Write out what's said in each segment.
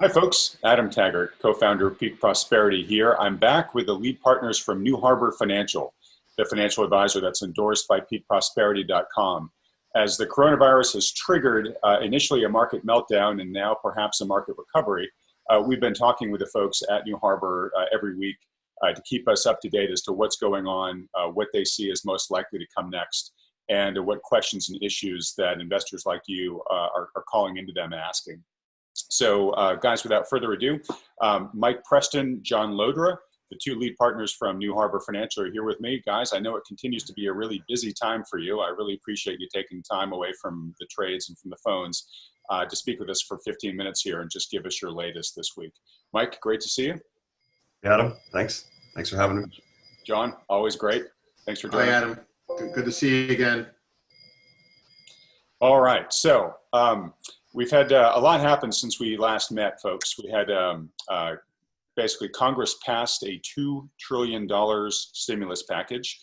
Hi, folks. Adam Taggart, co-founder of Peak Prosperity here. I'm back with the lead partners from New Harbor Financial, the financial advisor that's endorsed by peakprosperity.com. As the coronavirus has triggered initially a market meltdown and now perhaps a market recovery, we've been talking with the folks at New Harbor every week to keep us up to date as to what's going on, what they see as most likely to come next, and what questions and issues that investors like you are calling into them and asking. So guys, without further ado, Mike Preston, John Lodra, the two lead partners from New Harbor Financial are here with me. Guys, I know it continues to be a really busy time for you. I really appreciate you taking time away from the trades and from the phones to speak with us for 15 minutes here and just give us your latest this week. Mike, great to see you. Hey, Adam, thanks. Thanks for having me. John, always great. Thanks for joining. Hi, Adam. Good to see you again. All right, so we've had a lot happen since we last met, folks. We had basically Congress passed a $2 trillion stimulus package,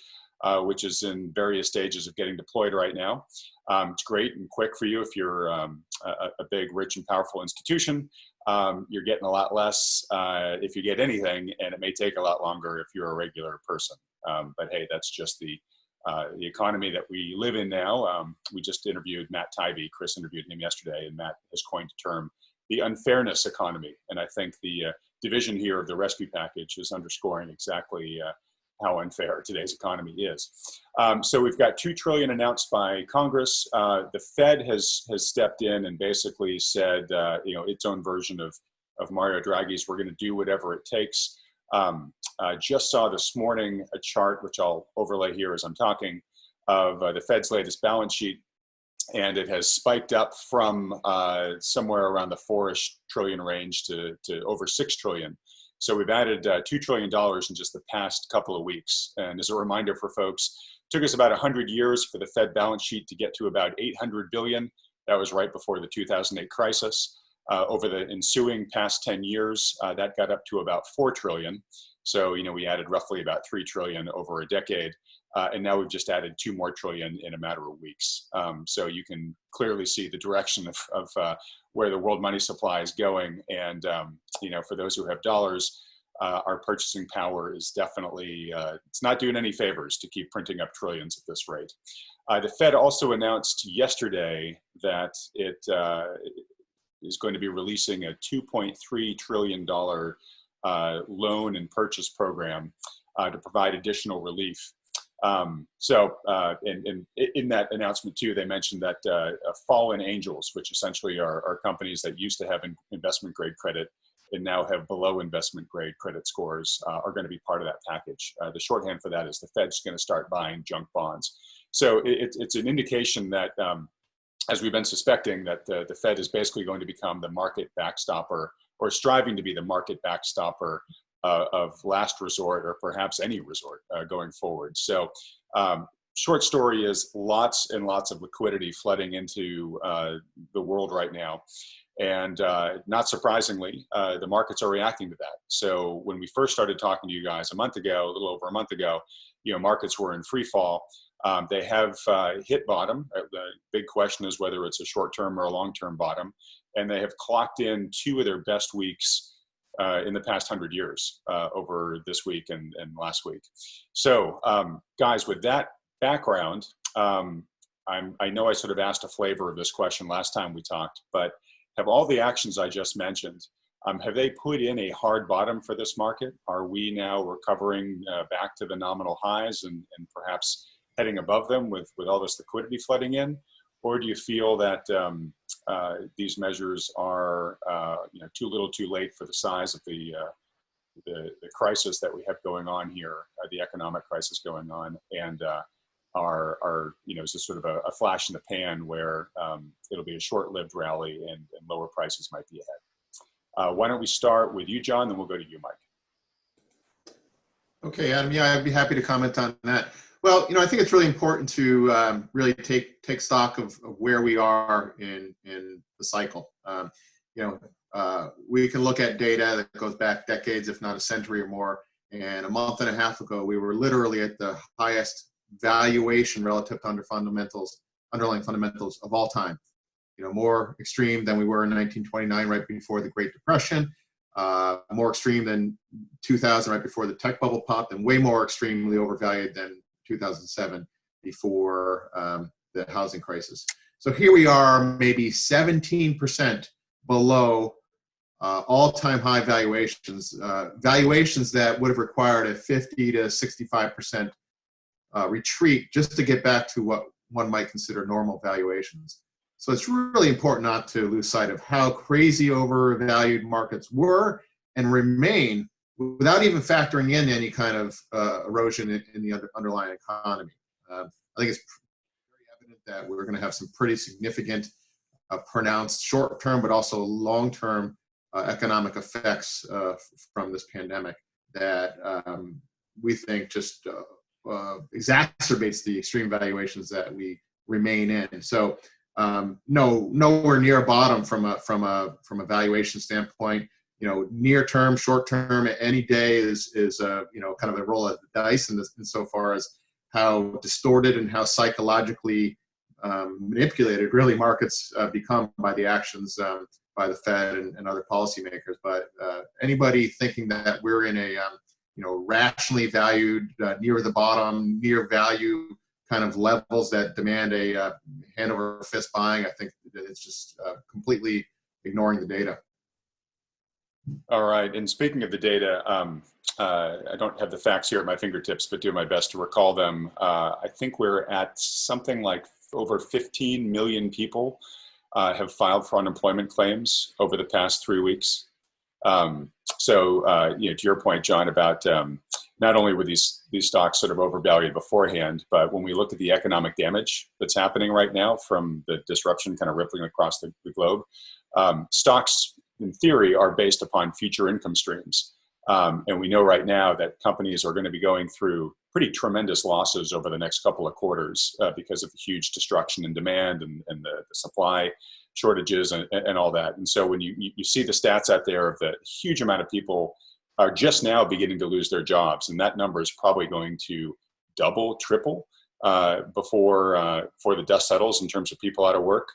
which is in various stages of getting deployed right now. It's great and quick for you if you're a big, rich, and powerful institution. You're getting a lot less if you get anything, and it may take a lot longer if you're a regular person. But hey, that's just the economy that we live in now. We just interviewed Matt Taibbi. Chris interviewed him yesterday, and Matt has coined a term, the unfairness economy. And I think the division here of the rescue package is underscoring exactly how unfair today's economy is. So we've got $2 trillion announced by Congress. The Fed has stepped in and basically said, its own version of Mario Draghi's, we're going to do whatever it takes. Just saw this morning a chart, which I'll overlay here as I'm talking, of the Fed's latest balance sheet, and it has spiked up from somewhere around the 4-ish trillion range to over $6 trillion. So we've added $2 trillion in just the past couple of weeks. And as a reminder for folks, it took us about 100 years for the Fed balance sheet to get to about 800 billion. That was right before the 2008 crisis. Over the ensuing past 10 years, that got up to about 4 trillion. So, we added roughly about 3 trillion over a decade. And now we've just added 2 more trillion in a matter of weeks. So you can clearly see the direction of where the world money supply is going. And, for those who have dollars, our purchasing power is definitely, it's not doing any favors to keep printing up trillions at this rate. The Fed also announced yesterday that it is going to be releasing a $2.3 trillion loan and purchase program to provide additional relief. So in that announcement too, they mentioned that fallen angels, which essentially are companies that used to have investment grade credit and now have below investment grade credit scores, are going to be part of that package. The shorthand for that is the Fed's going to start buying junk bonds. So it's an indication that, as we've been suspecting, that the Fed is basically going to become the market backstopper, or striving to be the market backstopper of last resort, or perhaps any resort going forward. So short story is lots and lots of liquidity flooding into the world right now. And not surprisingly, the markets are reacting to that. So when we first started talking to you guys a little over a month ago, markets were in free fall. They have hit bottom. The big question is whether it's a short-term or a long-term bottom. And they have clocked in 2 of their best weeks in the past 100 years over this week and last week. So guys, with that background, I know I sort of asked a flavor of this question last time we talked, but have all the actions I just mentioned, have they put in a hard bottom for this market? Are we now recovering back to the nominal highs and perhaps heading above them with all this liquidity flooding in? Or do you feel that these measures are too little too late for the size of the crisis that we have going on here, the economic crisis going on, and are just sort of a flash in the pan where it'll be a short-lived rally and lower prices might be ahead? Why don't we start with you, John, then we'll go to you, Mike. Okay, Adam. Yeah, I'd be happy to comment on that. Well, I think it's really important to really take stock of where we are in the cycle. We can look at data that goes back decades, if not a century or more. And a month and a half ago, we were literally at the highest valuation relative to underlying fundamentals of all time. more extreme than we were in 1929, right before the Great Depression, more extreme than 2000, right before the tech bubble popped, and way more extremely overvalued than 2007 before the housing crisis. So here we are, maybe 17% below all-time high valuations, valuations that would have required a 50 to 65% retreat just to get back to what one might consider normal valuations. So it's really important not to lose sight of how crazy overvalued markets were and remain without even factoring in any kind of erosion in the underlying economy. I think it's very evident that we're going to have some pretty significant, pronounced short-term, but also long-term economic effects from this pandemic that we think just exacerbates the extreme valuations that we remain in. So nowhere near a bottom from a valuation standpoint. Near term, short term, any day is kind of a roll of the dice insofar as how distorted and how psychologically manipulated really markets become by the actions by the Fed and other policymakers. But anybody thinking that we're in a rationally valued, near the bottom, near value kind of levels that demand a hand over fist buying, I think that it's just completely ignoring the data. All right. And speaking of the data, I don't have the facts here at my fingertips, but do my best to recall them. I think we're at something like over 15 million people have filed for unemployment claims over the past 3 weeks. So, to your point, John, about not only were these stocks sort of overvalued beforehand, but when we look at the economic damage that's happening right now from the disruption kind of rippling across the globe, stocks, in theory, are based upon future income streams. And we know right now that companies are going to be going through pretty tremendous losses over the next couple of quarters because of the huge destruction in demand and the supply shortages and all that. And so when you see the stats out there of the huge amount of people are just now beginning to lose their jobs, and that number is probably going to double, triple before the dust settles in terms of people out of work.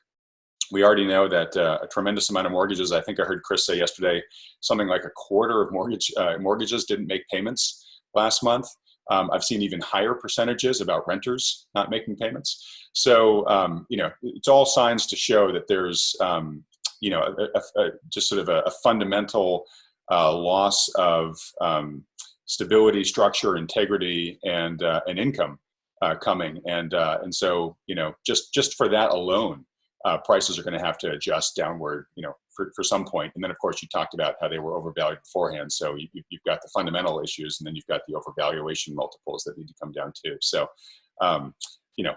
We already know that a tremendous amount of mortgages, I think I heard Chris say yesterday, something like a quarter of mortgages didn't make payments last month. I've seen even higher percentages about renters not making payments. So, it's all signs to show that there's, just sort of a fundamental loss of stability, structure, integrity, and income coming. And so, just for that alone, prices are going to have to adjust downward, for some point. And then, of course, you talked about how they were overvalued beforehand. So you've got the fundamental issues, and then you've got the overvaluation multiples that need to come down too. So,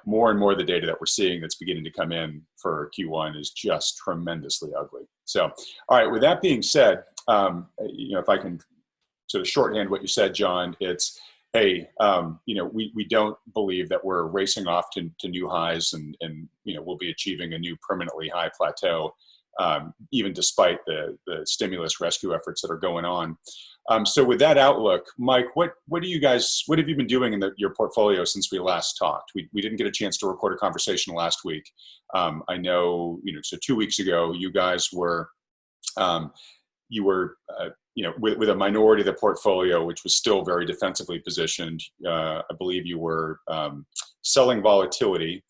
more and more of the data that we're seeing that's beginning to come in for Q1 is just tremendously ugly. So, all right, with that being said, if I can sort of shorthand what you said, John, it's, hey, we don't believe that we're racing off to new highs and we'll be achieving a new permanently high plateau, even despite the stimulus rescue efforts that are going on. So with that outlook, Mike, what have you been doing in your portfolio since we last talked? We didn't get a chance to record a conversation last week. I know, so 2 weeks ago, you guys were, with a minority of the portfolio, which was still very defensively positioned. I believe you were selling volatility,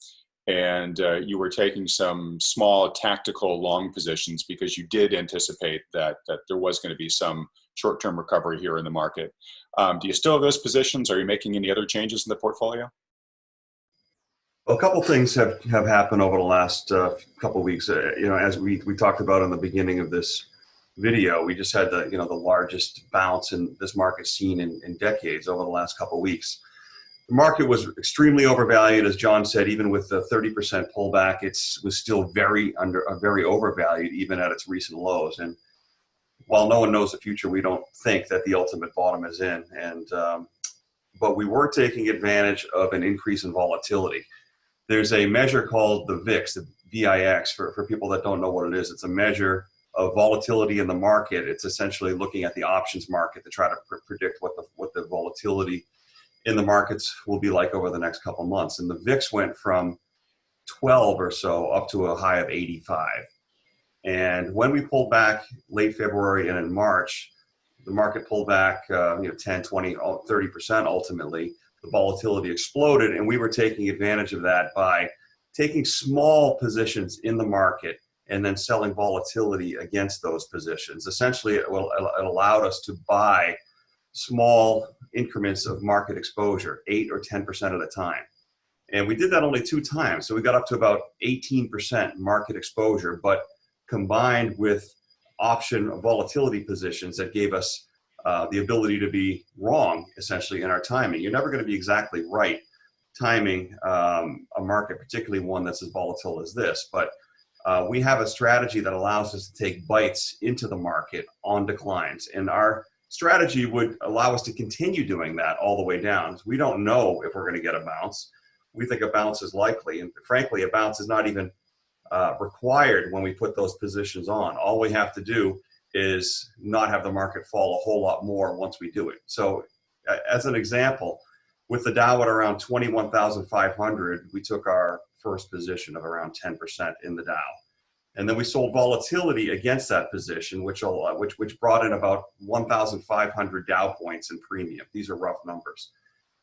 and you were taking some small tactical long positions because you did anticipate that there was going to be some short-term recovery here in the market. Do you still have those positions? Are you making any other changes in the portfolio? Well, a couple things have happened over the last couple of weeks. As we talked about in the beginning of this video, we just had the largest bounce in this market seen in decades over the last couple of weeks. The market was extremely overvalued, as John said. Even with the 30% pullback, it was still very overvalued, even at its recent lows. And while no one knows the future, we don't think that the ultimate bottom is in. And but we were taking advantage of an increase in volatility. There's a measure called the VIX, the VIX. For people that don't know what it is, it's a measure of volatility in the market. It's essentially looking at the options market to try to predict what the volatility in the markets will be like over the next couple of months. And the VIX went from 12 or so up to a high of 85. And when we pulled back late February and in March, the market pulled back 10, 20, 30% ultimately. The volatility exploded, and we were taking advantage of that by taking small positions in the market and then selling volatility against those positions. Essentially, it allowed us to buy small increments of market exposure, 8 or 10% at a time. And we did that only 2 times. So we got up to about 18% market exposure, but combined with option volatility positions that gave us the ability to be wrong, essentially, in our timing. You're never going to be exactly right timing a market, particularly one that's as volatile as this. But we have a strategy that allows us to take bites into the market on declines. And our strategy would allow us to continue doing that all the way down. We don't know if we're going to get a bounce. We think a bounce is likely. And frankly, a bounce is not even required when we put those positions on. All we have to do is not have the market fall a whole lot more once we do it. So as an example, with the Dow at around 21,500, we took our first position of around 10% in the Dow. And then we sold volatility against that position, which brought in about 1,500 Dow points in premium. These are rough numbers.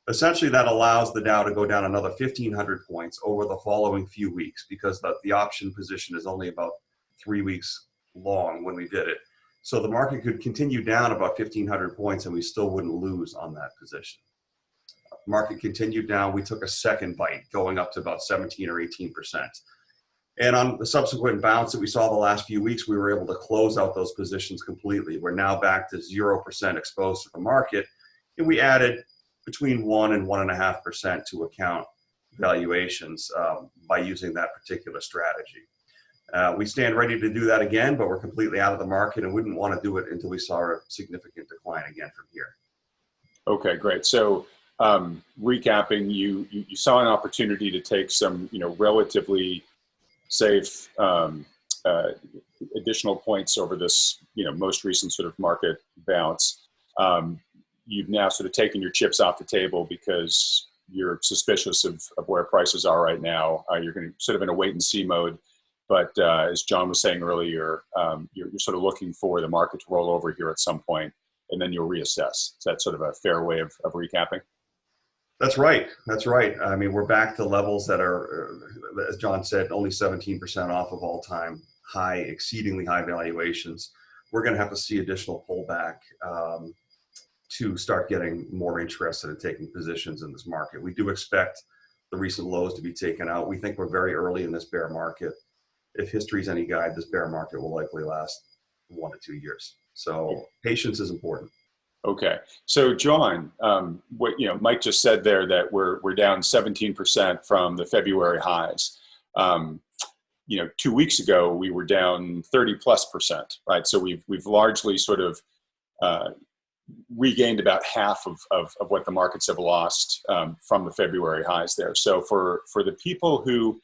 Essentially, that allows the Dow to go down another 1,500 points over the following few weeks, because the option position is only about 3 weeks long when we did it. So the market could continue down about 1,500 points and we still wouldn't lose on that position. Market continued down. We took a second bite, going up to about 17 or 18%. And on the subsequent bounce that we saw the last few weeks, we were able to close out those positions completely. We're now back to 0% exposed to the market. And we added between 1 and 1.5% to account valuations by using that particular strategy. We stand ready to do that again, but we're completely out of the market and wouldn't want to do it until we saw a significant decline again from here. Okay, great. So recapping, you saw an opportunity to take some relatively safe additional points over this most recent sort of market bounce. You've now sort of taken your chips off the table because you're suspicious of where prices are right now. You're going to sort of in a wait and see mode. But as John was saying earlier, you're sort of looking for the market to roll over here at some point, and then you'll reassess. Is that sort of a fair way of recapping? That's right. That's right. I mean, we're back to levels that are, as John said, only 17% off of all-time high, exceedingly high valuations. We're going to have to see additional pullback to start getting more interested in taking positions in this market. We do expect the recent lows to be taken out. We think we're very early in this bear market. If history is any guide, this bear market will likely last 1 to 2 years. So patience is important. Okay. So John, what Mike just said there, that we're down 17% from the February highs. 2 weeks ago we were down 30+%, right? So we've largely sort of regained about half of what the markets have lost from the February highs there. So for the people who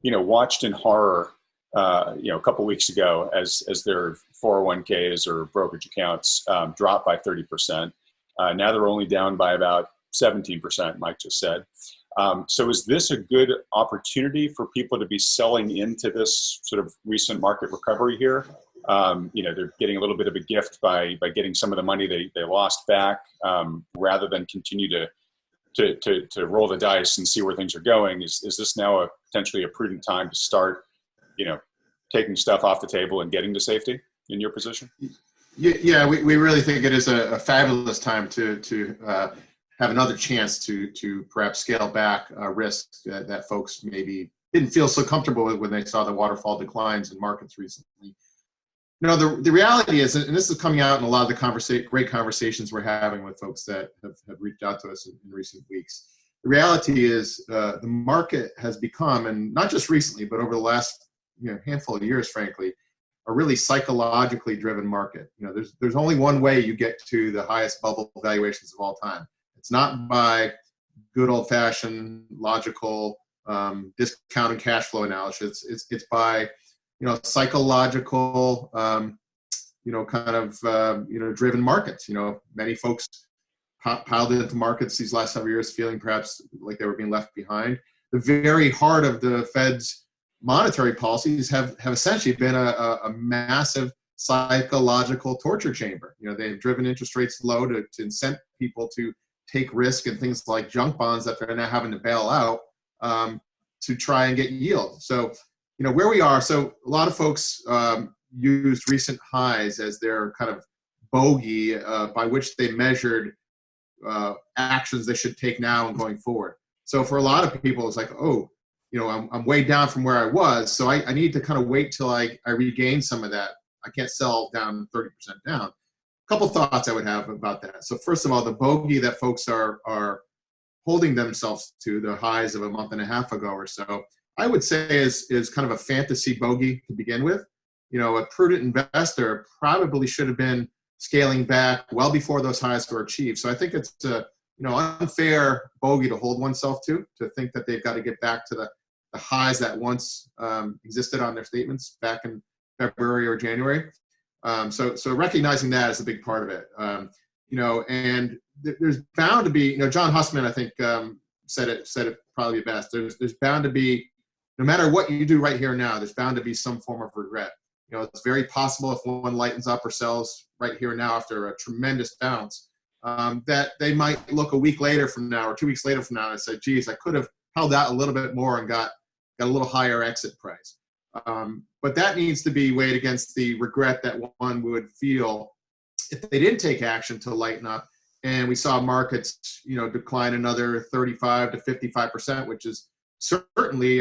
watched in horror a couple weeks ago as their 401ks or brokerage accounts dropped by 30%. Now they're only down by about 17%, Mike just said. So is this a good opportunity for people to be selling into this sort of recent market recovery here? They're getting a little bit of a gift by getting some of the money they lost back, rather than continue to roll the dice and see where things are going. Is this now potentially a prudent time to start taking stuff off the table and getting to safety in your position? Yeah, we really think it is a fabulous time to have another chance to perhaps scale back risk that folks maybe didn't feel so comfortable with when they saw the waterfall declines in markets recently. The reality is, and this is coming out in a lot of the great conversations we're having with folks that have reached out to us in recent weeks. The reality is the market has become, and not just recently, but over the last handful of years, frankly, a really psychologically driven market. There's only one way you get to the highest bubble valuations of all time. It's not by good old-fashioned logical discounted cash flow analysis. It's by psychological driven markets. Many folks piled into markets these last several years feeling perhaps like they were being left behind. the very heart of the Fed's monetary policies have essentially been a massive psychological torture chamber. They've driven interest rates low to incent people to take risk and things like junk bonds that they're now having to bail out to try and get yield. So, where we are, so a lot of folks used recent highs as their kind of bogey by which they measured actions they should take now and going forward. So for a lot of people, it's like, oh, I'm way down from where I was, so I need to kind of wait till I regain some of that. I can't sell down 30% down. A couple thoughts I would have about that. So first of all, the bogey that folks are holding themselves to, the highs of a month and a half ago or so, I would say is kind of a fantasy bogey to begin with. A prudent investor probably should have been scaling back well before those highs were achieved. So I think it's a unfair bogey to hold oneself to think that they've got to get back to the highs that once existed on their statements back in February or January. So recognizing that is a big part of it. And there's bound to be, John Hussman, I think, said it probably best. There's bound to be, no matter what you do right here and now, there's bound to be some form of regret. It's very possible if one lightens up or sells right here and now after a tremendous bounce, that they might look a week later from now or 2 weeks later from now and say, geez, I could have held out a little bit more and got a little higher exit price. But that needs to be weighed against the regret that one would feel if they didn't take action to lighten up. And we saw markets, decline another 35 to 55%, which is certainly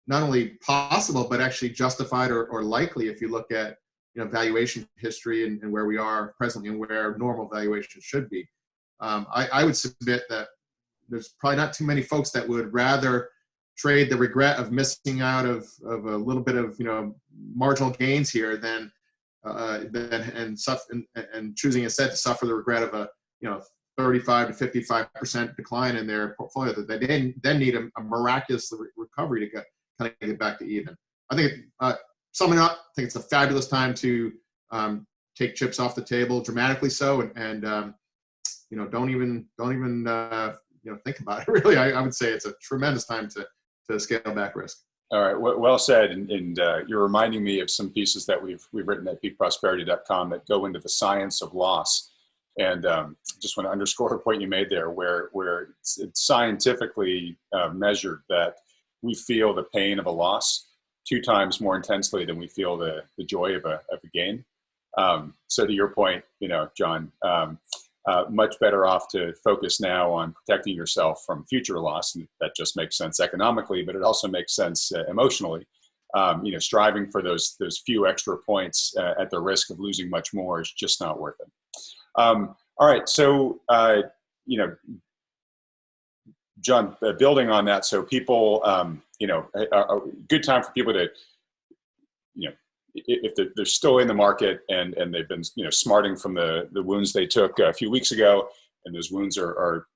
not only possible, but actually justified or likely if you look at valuation history and where we are presently and where normal valuation should be. I would submit that there's probably not too many folks that would rather trade the regret of missing out of a little bit of marginal gains here than choosing instead to suffer the regret of a 35 to 55% decline in their portfolio that they then need a miraculous recovery to get back to even. I think summing up, I think it's a fabulous time to take chips off the table, dramatically so, and don't even think about it. Really, I would say it's a tremendous time to scale back risk. All right, well said. And you're reminding me of some pieces that we've written at peakprosperity.com that go into the science of loss. And just want to underscore a point you made there, where it's scientifically measured that we feel the pain of a loss 2 times more intensely than we feel the joy of a gain. So to your point, John, much better off to focus now on protecting yourself from future loss. And that just makes sense economically, but it also makes sense emotionally. Striving for those few extra points at the risk of losing much more is just not worth it. All right. So, John, building on that, so people, a good time for people to, if they're still in the market and they've been, smarting from the wounds they took a few weeks ago, and those wounds are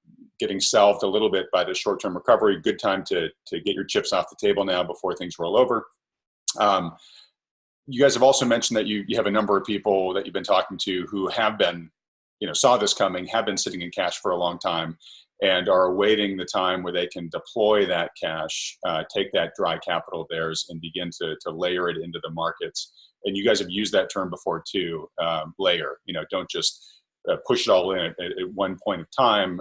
getting salved a little bit by the short-term recovery, good time to get your chips off the table now before things roll over. You guys have also mentioned that you have a number of people that you've been talking to who have been, saw this coming, have been sitting in cash for a long time, and are awaiting the time where they can deploy that cash, take that dry capital of theirs and begin to layer it into the markets. And you guys have used that term before too, layer. Don't just push it all in at one point of time.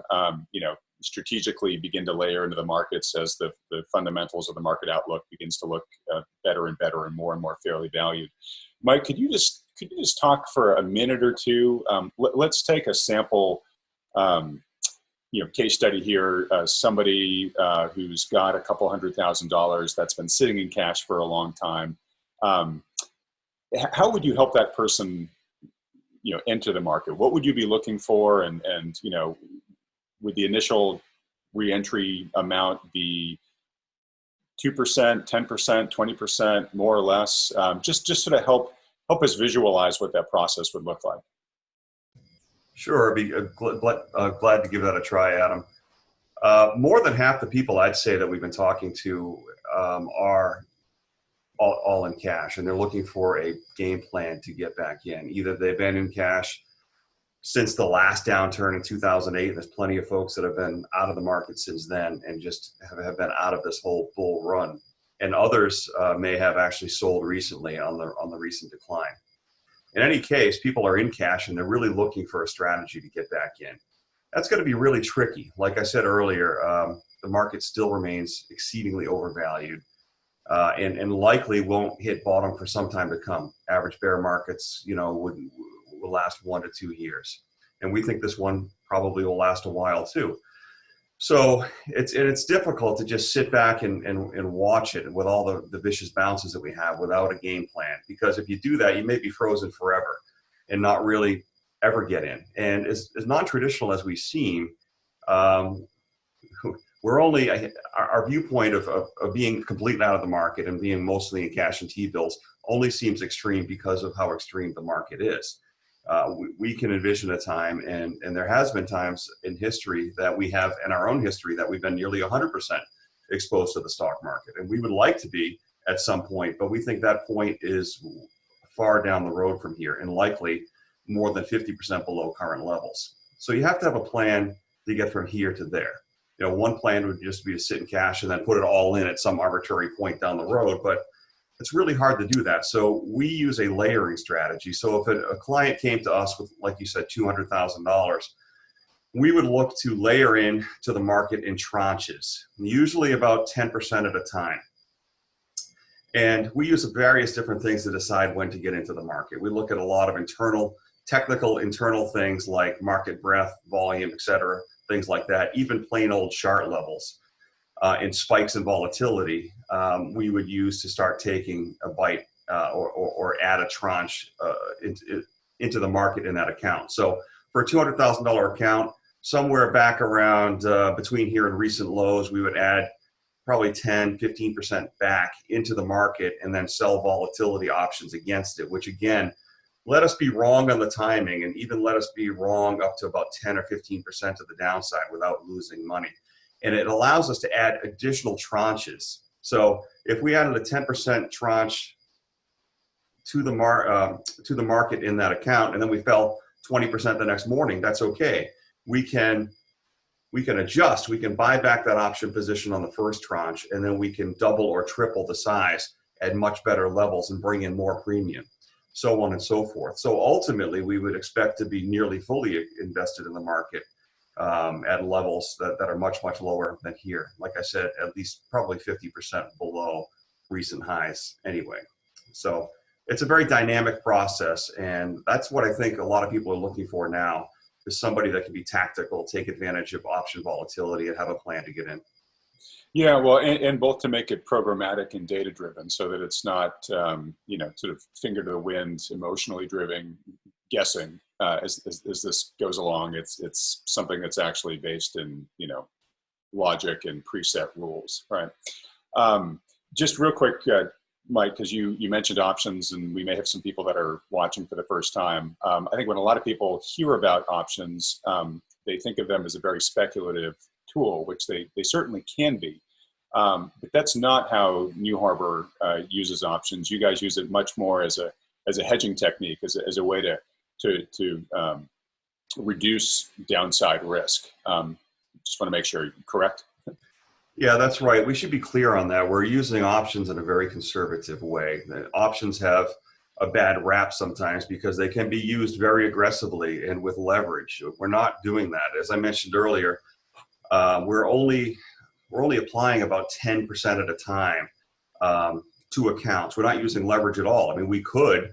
Strategically begin to layer into the markets as the fundamentals of the market outlook begins to look better and better and more fairly valued. Mike, could you just talk for a minute or two? Let's take a sample case study here, somebody who's got a couple $100,000 that's been sitting in cash for a long time. How would you help that person, enter the market? What would you be looking for? And would the initial reentry amount be 2%, 10%, 20%, more or less? Just sort of help us visualize what that process would look like. Sure, I'd be glad to give that a try, Adam. More than half the people I'd say that we've been talking to are all in cash, and they're looking for a game plan to get back in. Either they've been in cash since the last downturn in 2008. There's plenty of folks that have been out of the market since then and just have been out of this whole bull run. And others may have actually sold recently on the recent decline. In any case, people are in cash and they're really looking for a strategy to get back in. That's going to be really tricky. Like I said earlier, the market still remains exceedingly overvalued and likely won't hit bottom for some time to come. Average bear markets, will last 1 to 2 years. And we think this one probably will last a while too. So it's difficult to just sit back and watch it with all the vicious bounces that we have without a game plan. Because if you do that, you may be frozen forever and not really ever get in. And as non-traditional as we seem, we're only, our viewpoint of being completely out of the market and being mostly in cash and T-bills only seems extreme because of how extreme the market is. We can envision a time, and there has been times in history that we have, in our own history, that we've been nearly 100% exposed to the stock market. And we would like to be at some point, but we think that point is far down the road from here and likely more than 50% below current levels. So you have to have a plan to get from here to there. One plan would just be to sit in cash and then put it all in at some arbitrary point down the road, but it's really hard to do that. So we use a layering strategy. So if a client came to us with, like you said, $200,000, we would look to layer in to the market in tranches, usually about 10% at a time. And we use various different things to decide when to get into the market. We look at a lot of technical internal things like market breadth, volume, et cetera, things like that, even plain old chart levels. In spikes in volatility, we would use to start taking a bite or add a tranche into the market in that account. So for a $200,000 account, somewhere back around between here and recent lows, we would add probably 10, 15% back into the market and then sell volatility options against it, which again, let us be wrong on the timing and even let us be wrong up to about 10 or 15% of the downside without losing money. And it allows us to add additional tranches. So if we added a 10% tranche to the market in that account, and then we fell 20% the next morning, that's okay. We can adjust. We can buy back that option position on the first tranche, and then we can double or triple the size at much better levels and bring in more premium, so on and so forth. So ultimately, we would expect to be nearly fully invested in the market at levels that are much, much lower than here. Like I said, at least probably 50% below recent highs anyway. So it's a very dynamic process, and that's what I think a lot of people are looking for now, is somebody that can be tactical, take advantage of option volatility, and have a plan to get in. Yeah, well, and both to make it programmatic and data driven, so that it's not sort of finger to the wind, emotionally driven, guessing as this goes along. It's something that's actually based in logic and preset rules, right? Just real quick, Mike, because you mentioned options, and we may have some people that are watching for the first time. I think when a lot of people hear about options, they think of them as a very speculative tool, which they certainly can be. But that's not how New Harbor uses options. You guys use it much more as a hedging technique, as a way to reduce downside risk. Just want to make sure, correct? Yeah, that's right. We should be clear on that. We're using options in a very conservative way. The options have a bad rap sometimes because they can be used very aggressively and with leverage. We're not doing that. As I mentioned earlier, we're only applying about 10% at a time to accounts. We're not using leverage at all. I mean, we could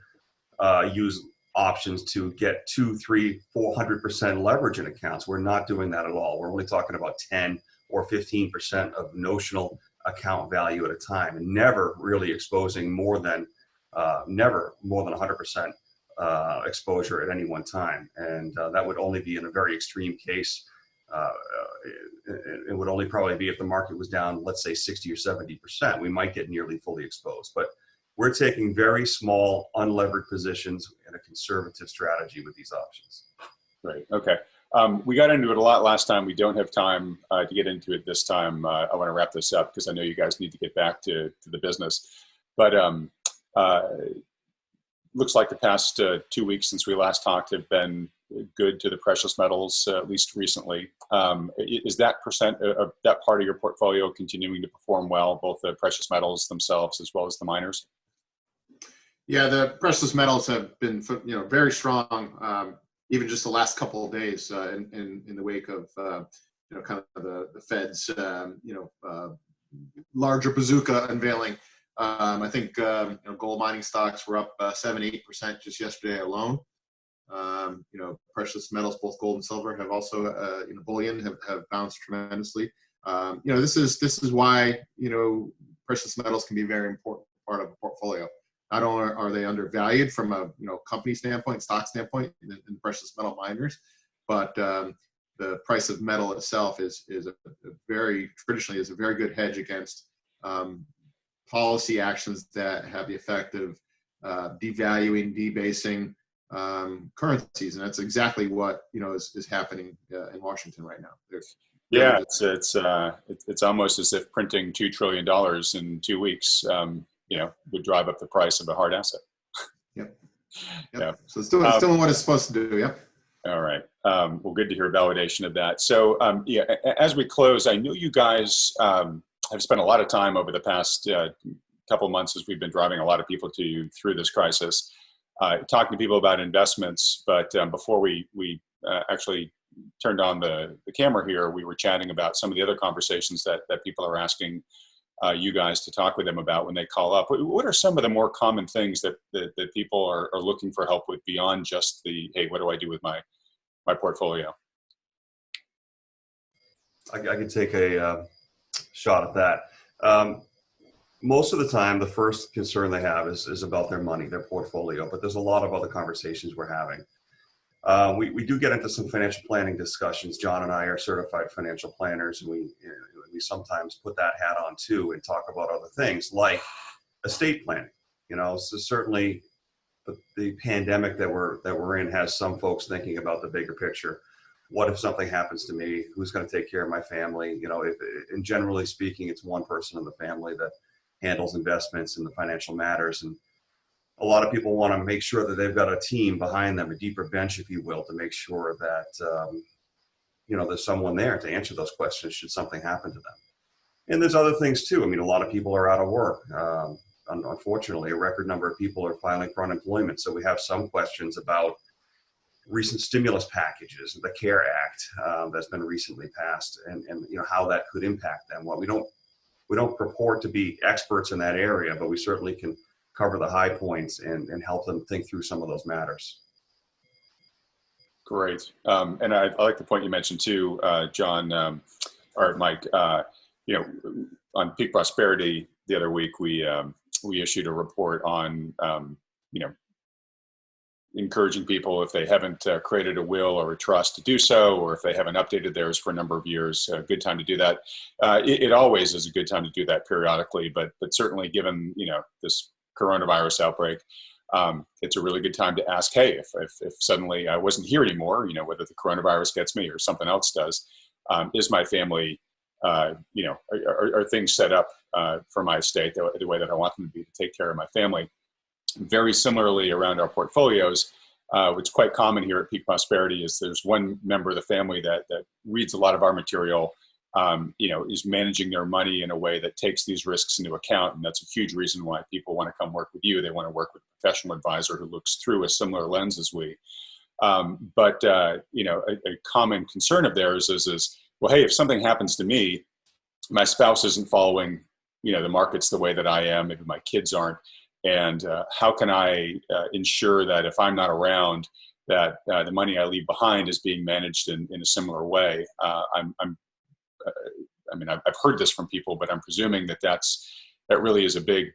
use options to get 200, 300, 400% leverage in accounts. We're not doing that at all. We're only talking about 10 or 15% of notional account value at a time, and never really exposing more than 100% exposure at any one time. And that would only be in a very extreme case. It would only probably be if the market was down, let's say 60 or 70%. We might get nearly fully exposed, but we're taking very small unlevered positions in a conservative strategy with these options. Right. Okay. We got into it a lot last time. We don't have time to get into it this time. I want to wrap this up because I know you guys need to get back to the business. But looks like the past 2 weeks since we last talked have been good to the precious metals, at least recently. Is that percent of that part of your portfolio continuing to perform well, both the precious metals themselves as well as the miners? Yeah, the precious metals have been, very strong, even just the last couple of days in the wake of, kind of the Fed's, larger bazooka unveiling. I think gold mining stocks were up 7-8% just yesterday alone. Precious metals, both gold and silver, have also, bullion have bounced tremendously. This is why precious metals can be a very important part of a portfolio. Not only are they undervalued from a company standpoint, stock standpoint, in precious metal miners, but the price of metal itself is a very good hedge against policy actions that have the effect of devaluing, debasing currencies, and that's exactly what is happening in Washington right now. Yeah, it's almost as if printing $2 trillion in 2 weeks, would drive up the price of a hard asset. Yep. Yeah. So it's doing what it's supposed to do. Yep. All right. Well, good to hear validation of that. So, as we close, I know you guys have spent a lot of time over the past couple of months as we've been driving a lot of people to you through this crisis, talking to people about investments. But before we actually turned on the camera here, we were chatting about some of the other conversations that people are asking you guys to talk with them about when they call up. What are some of the more common things that people are looking for help with beyond just the, hey, what do I do with my portfolio? I could take a shot at that. Most of the time, the first concern they have is about their money, their portfolio, but there's a lot of other conversations we're having. We do get into some financial planning discussions. John and I are certified financial planners, and we sometimes put that hat on too and talk about other things like estate planning. So certainly the pandemic that we're in has some folks thinking about the bigger picture. What if something happens to me? Who's going to take care of my family? And generally speaking, it's one person in the family that handles investments and the financial matters. And a lot of people want to make sure that they've got a team behind them, a deeper bench, if you will, to make sure that, there's someone there to answer those questions should something happen to them. And there's other things too. I mean, a lot of people are out of work. Unfortunately, a record number of people are filing for unemployment. So we have some questions about recent stimulus packages, the CARE Act that's been recently passed, and how that could impact them. Well, we don't purport to be experts in that area, but we certainly can cover the high points and help them think through some of those matters. Great. And I like the point you mentioned too, John, or Mike, on Peak Prosperity the other week, we issued a report on, encouraging people, if they haven't created a will or a trust, to do so, or if they haven't updated theirs for a number of years, a good time to do that. It always is a good time to do that periodically, but certainly given, this coronavirus outbreak, it's a really good time to ask, hey, if suddenly I wasn't here anymore, whether the coronavirus gets me or something else does, is my family, are things set up for my estate the way that I want them to be to take care of my family? Very similarly around our portfolios, which is quite common here at Peak Prosperity, is there's one member of the family that reads a lot of our material, is managing their money in a way that takes these risks into account. And that's a huge reason why people want to come work with you. They want to work with a professional advisor who looks through a similar lens as we. But a common concern of theirs is, well, hey, if something happens to me, my spouse isn't following, the markets the way that I am, maybe my kids aren't. And how can I ensure that if I'm not around, that the money I leave behind is being managed in a similar way? I've heard this from people, but I'm presuming that really is a big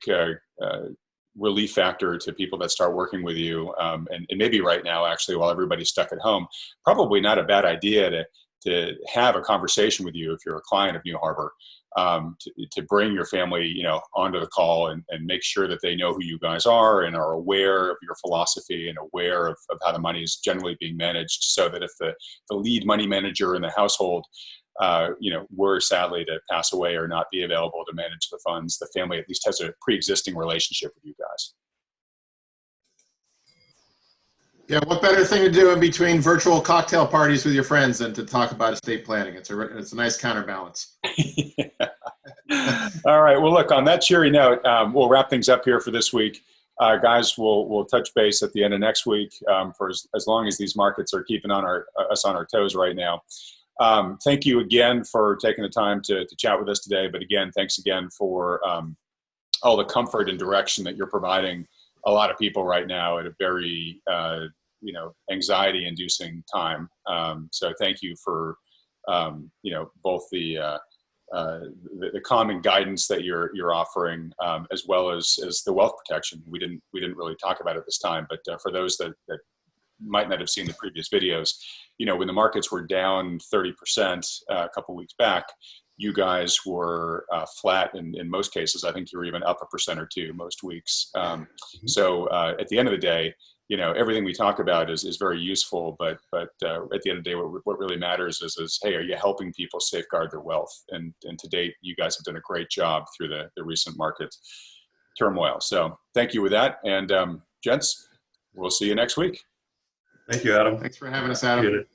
relief factor to people that start working with you. And maybe right now, actually, while everybody's stuck at home, probably not a bad idea to have a conversation with you if you're a client of New Harbor, to bring your family, onto the call and make sure that they know who you guys are and are aware of your philosophy and aware of how the money is generally being managed, so that if the lead money manager in the household, were sadly to pass away or not be available to manage the funds, the family at least has a pre-existing relationship with you guys. Yeah, what better thing to do in between virtual cocktail parties with your friends than to talk about estate planning? It's a nice counterbalance. All right. Well, look, on that cheery note, we'll wrap things up here for this week. Guys, we'll touch base at the end of next week for as long as these markets are keeping us on our toes right now. Thank you again for taking the time to chat with us today. But again, thanks again for all the comfort and direction that you're providing a lot of people right now at a very anxiety-inducing time. So thank you for both the common guidance that you're offering, as well as the wealth protection. We didn't really talk about it this time, but for those that might not have seen the previous videos, when the markets were down 30% a couple weeks back, you guys were flat in most cases. I think you were even up 1% or 2% most weeks. So at the end of the day, everything we talk about is very useful, but at the end of the day, what really matters is, hey, are you helping people safeguard their wealth? And to date, you guys have done a great job through the recent market turmoil. So thank you with that. And gents, we'll see you next week. Thank you, Adam. Thanks for having us, Adam.